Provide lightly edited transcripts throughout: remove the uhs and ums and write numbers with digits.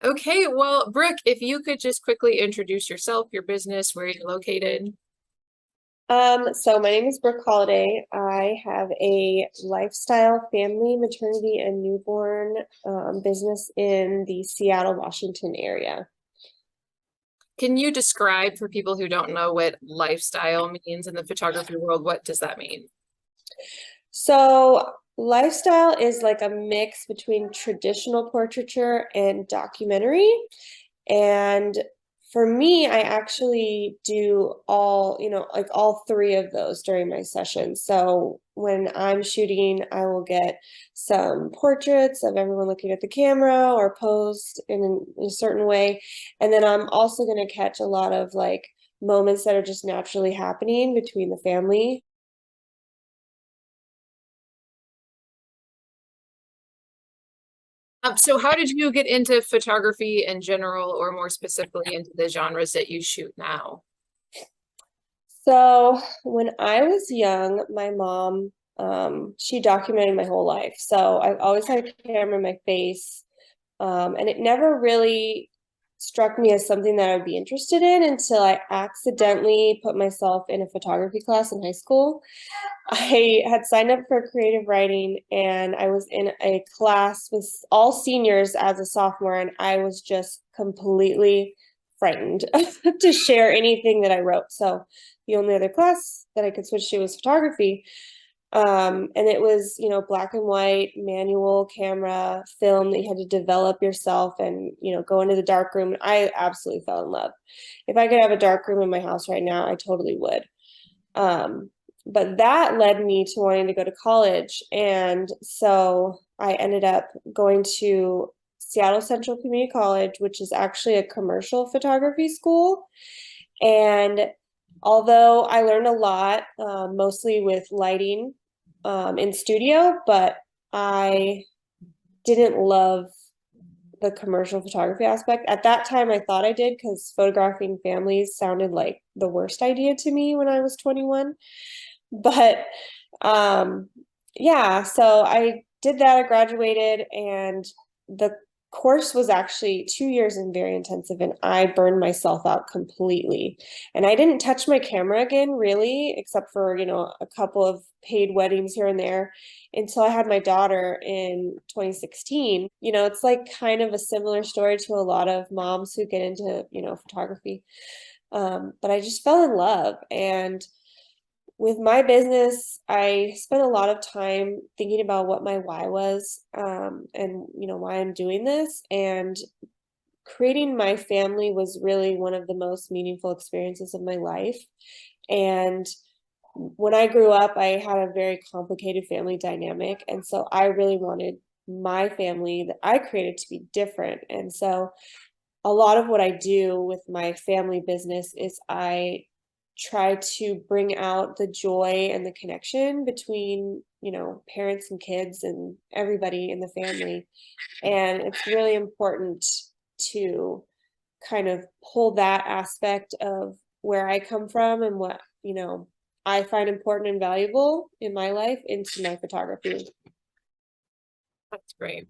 Okay, well, Brooke, if you could just quickly introduce yourself, your business, where you're located. So my name is Brooke Holliday. I have a lifestyle, family, maternity, and newborn business in the Seattle, Washington area. Can you describe for people who don't know what lifestyle means in the photography world? What does that mean? So lifestyle is like a mix between traditional portraiture and documentary. And for me, I actually do all, like all three of those during my sessions. So when I'm shooting, I will get some portraits of everyone looking at the camera or posed in a certain way. And then I'm also going to catch a lot of like moments that are just naturally happening between the family. So how did you get into photography in general, or more specifically into the genres that you shoot now? So when I was young, my mom, she documented my whole life. So I've always had a camera in my face. And it never really struck me as something that I would be interested in until I accidentally put myself in a photography class in high school. I had signed up for creative writing and I was in a class with all seniors as a sophomore, and I was just completely frightened to share anything that I wrote. So the only other class that I could switch to was photography. And it was, black and white, manual camera film that you had to develop yourself and, go into the dark room. I absolutely fell in love. If I could have a dark room in my house right now, I totally would. Um, but that led me to wanting to go to college. And so I ended up going to Seattle Central Community College, which is actually a commercial photography school. And although I learned a lot, mostly with lighting in studio, but I didn't love the commercial photography aspect. At that time, I thought I did because photographing families sounded like the worst idea to me when I was 21. But um, yeah, so I did that. I graduated, and the course was actually 2 years and very intensive, and I burned myself out completely. And I didn't touch my camera again, really, except for, a couple of paid weddings here and there until I had my daughter in 2016. It's like kind of a similar story to a lot of moms who get into, photography. But I just fell in love. And with my business, I spent a lot of time thinking about what my why was, and why I'm doing this. And creating my family was really one of the most meaningful experiences of my life. And when I grew up, I had a very complicated family dynamic, and so I really wanted my family that I created to be different. And so a lot of what I do with my family business is I try to bring out the joy and the connection between, parents and kids and everybody in the family. And it's really important to kind of pull that aspect of where I come from and what, I find important and valuable in my life into my photography. That's great.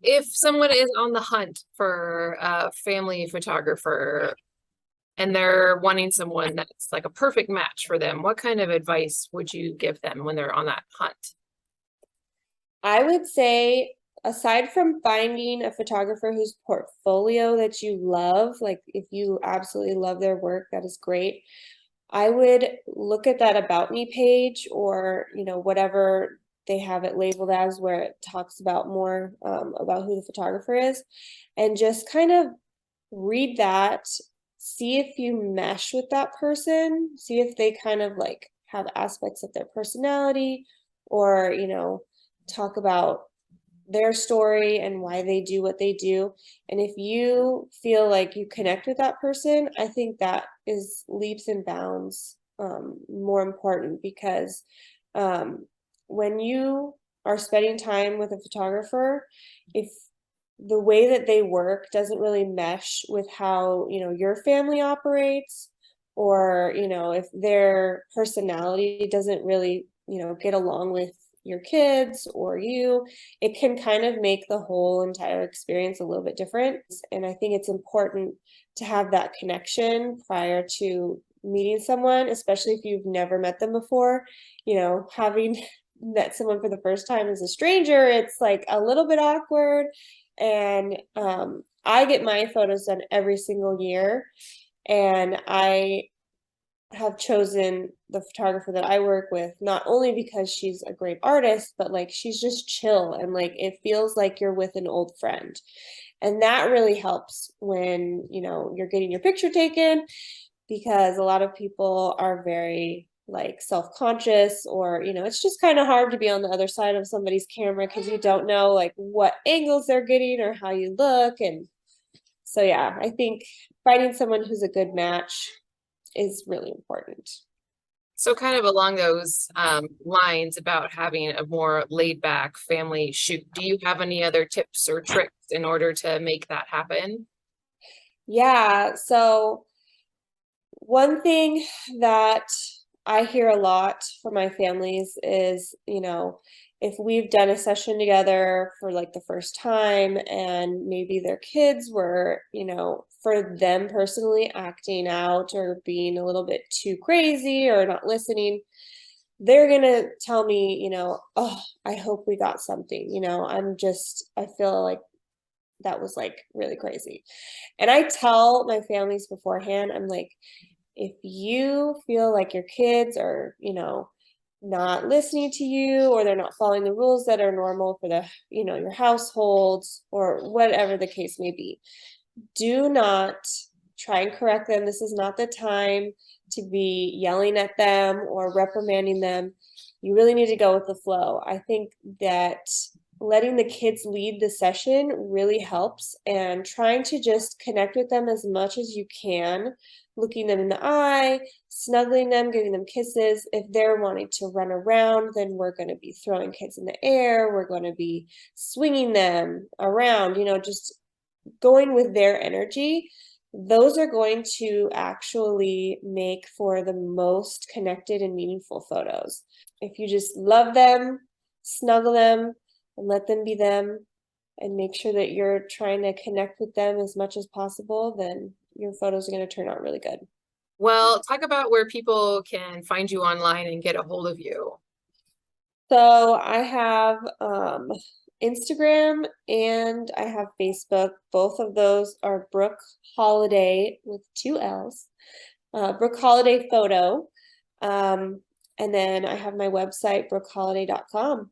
If someone is on the hunt for a family photographer and they're wanting someone that's like a perfect match for them, what kind of advice would you give them when they're on that hunt? I would say, aside from finding a photographer whose portfolio that you love, like if you absolutely love their work, that is great. I would look at that About Me page, or, whatever they have it labeled as, where it talks about more about who the photographer is, and just kind of read that, see if you mesh with that person, see if they kind of like have aspects of their personality, or, talk about their story and why they do what they do. And if you feel like you connect with that person, I think that is leaps and bounds more important, because um, when you are spending time with a photographer, if the way that they work doesn't really mesh with how, your family operates, or, if their personality doesn't really, get along with your kids or you, it can kind of make the whole entire experience a little bit different. And I think it's important to have that connection prior to meeting someone, especially if you've never met them before. You know, having met someone for the first time as a stranger, it's like a little bit awkward. And I get my photos done every single year, and I have chosen the photographer that I work with not only because she's a great artist, but like she's just chill and like it feels like you're with an old friend. And that really helps when, you know, you're getting your picture taken, because a lot of people are very like self-conscious, or you know, it's just kind of hard to be on the other side of somebody's camera because you don't know like what angles they're getting or how you look. And so yeah, I think finding someone who's a good match is really important. So kind of along those lines about having a more laid back family shoot, do you have any other tips or tricks in order to make that happen? Yeah, so one thing that I hear a lot from my families is, you know, if we've done a session together for like the first time and maybe their kids were, you know, for them personally acting out or being a little bit too crazy or not listening, they're gonna tell me, you know, oh, I hope we got something, you know, I feel like that was like really crazy. And I tell my families beforehand, I'm like, if you feel like your kids are, you know, not listening to you, or they're not following the rules that are normal for the, you know, your households or whatever the case may be, do not try and correct them. This is not the time to be yelling at them or reprimanding them. You really need to go with the flow. I think that letting the kids lead the session really helps, and trying to just connect with them as much as you can, looking them in the eye, snuggling them, giving them kisses. If they're wanting to run around, then we're going to be throwing kids in the air. We're going to be swinging them around, you know, just going with their energy. Those are going to actually make for the most connected and meaningful photos. If you just love them, snuggle them, and let them be them, and make sure that you're trying to connect with them as much as possible, then your photos are going to turn out really good. Well, talk about where people can find you online and get a hold of you. So I have Instagram and I have Facebook. Both of those are Brooke Holliday with 2 L's. Brooke Holliday Photo. And then I have my website, brookeholliday.com.